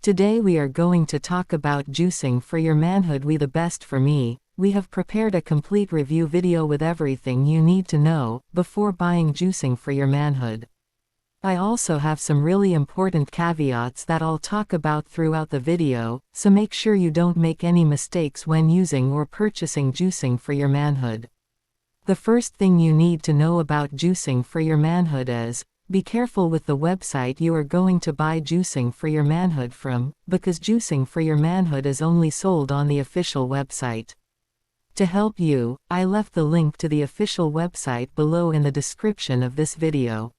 Today we are going to talk about Juicing for Your Manhood. The best for me. We have prepared a complete review video with everything you need to know before buying Juicing for Your Manhood. I also have some really important caveats that I'll talk about throughout the video, so make sure you don't make any mistakes when using or purchasing Juicing for Your Manhood. The first thing you need to know about Juicing for Your Manhood is, be careful with the website you are going to buy Juicing for Your Manhood from, because Juicing for Your Manhood is only sold on the official website. To help you, I left the link to the official website below in the description of this video.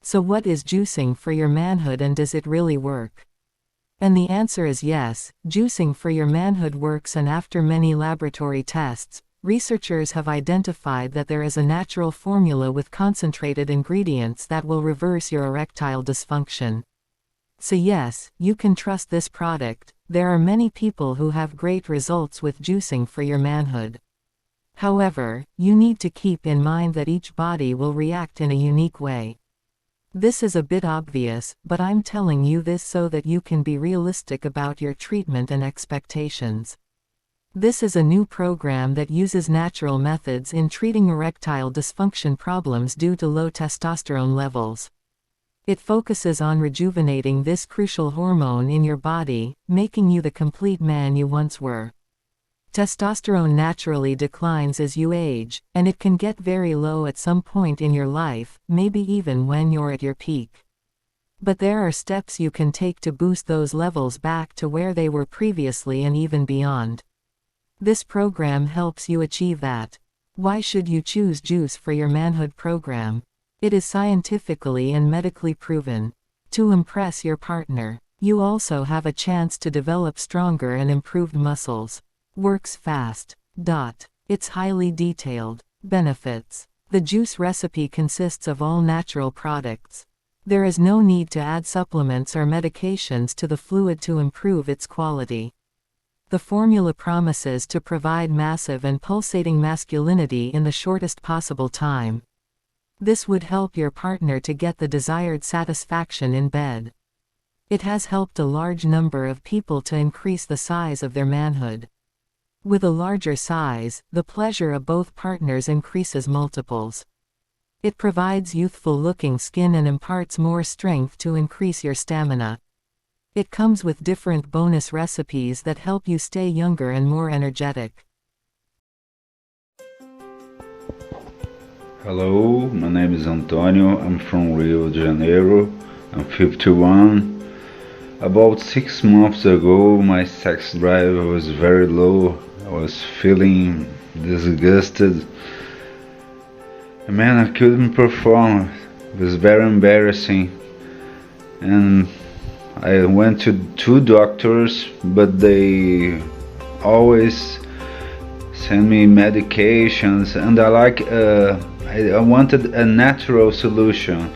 So what is Juicing for Your Manhood and does it really work? And the answer is yes, Juicing for Your Manhood works, and after many laboratory tests, researchers have identified that there is a natural formula with concentrated ingredients that will reverse your erectile dysfunction. So yes, you can trust this product. There are many people who have great results with Juicing for Your Manhood. However, you need to keep in mind that each body will react in a unique way. This is a bit obvious, but I'm telling you this so that you can be realistic about your treatment and expectations. This is a new program that uses natural methods in treating erectile dysfunction problems due to low testosterone levels. It focuses on rejuvenating this crucial hormone in your body, making you the complete man you once were. Testosterone naturally declines as you age, and it can get very low at some point in your life, maybe even when you're at your peak. But there are steps you can take to boost those levels back to where they were previously and even beyond. This program helps you achieve that. Why should you choose Juice for Your Manhood program? It is scientifically and medically proven. To impress your partner. You also have a chance to develop stronger and improved muscles. Works fast. It's highly detailed. Benefits. The juice recipe consists of all natural products. There is no need to add supplements or medications to the fluid to improve its quality. The formula promises to provide massive and pulsating masculinity in the shortest possible time. This would help your partner to get the desired satisfaction in bed. It has helped a large number of people to increase the size of their manhood. With a larger size, the pleasure of both partners increases multiples. It provides youthful-looking skin and imparts more strength to increase your stamina. It comes with different bonus recipes that help you stay younger and more energetic. Hello, my name is Antonio. I'm from Rio de Janeiro. I'm 51. About 6 months ago, my sex drive was very low. I was feeling disgusted. Man, I couldn't perform. It was very embarrassing. And I went to 2 doctors, but they always send me medications, and I wanted a natural solution.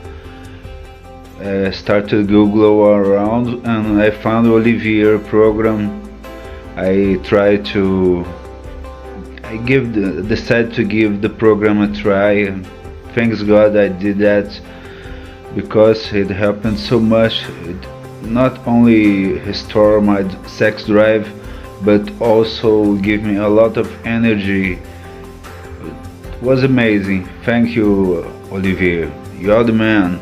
I started to Google around and I found Olivier program. I decided to give the program a try. Thanks God I did that, because it happened so much. It not only restore my sex drive, but also give me a lot of energy. It was amazing. Thank you, Olivier. You're the man.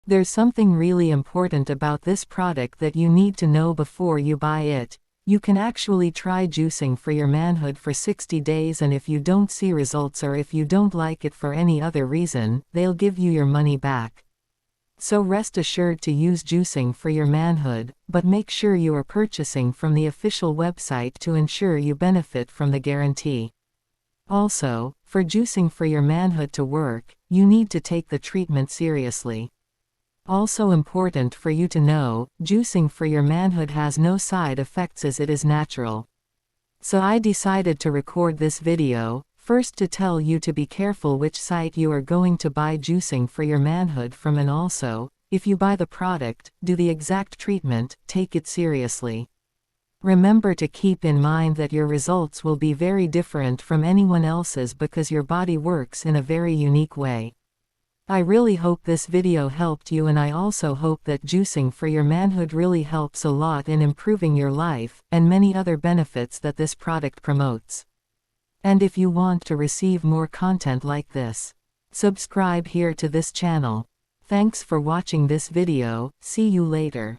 There's something really important about this product that you need to know before you buy it. You can actually try Juicing for Your Manhood for 60 days, and if you don't see results or if you don't like it for any other reason, they'll give you your money back. So rest assured to use Juicing for Your Manhood, but make sure you are purchasing from the official website to ensure you benefit from the guarantee. Also, for Juicing for Your Manhood to work, you need to take the treatment seriously. Also important for you to know, Juicing for Your Manhood has no side effects as it is natural. So I decided to record this video, first to tell you to be careful which site you are going to buy Juicing for Your Manhood from, and also, if you buy the product, do the exact treatment, take it seriously. Remember to keep in mind that your results will be very different from anyone else's because your body works in a very unique way. I really hope this video helped you, and I also hope that Juicing for Your Manhood really helps a lot in improving your life, and many other benefits that this product promotes. And if you want to receive more content like this, subscribe here to this channel. Thanks for watching this video, see you later.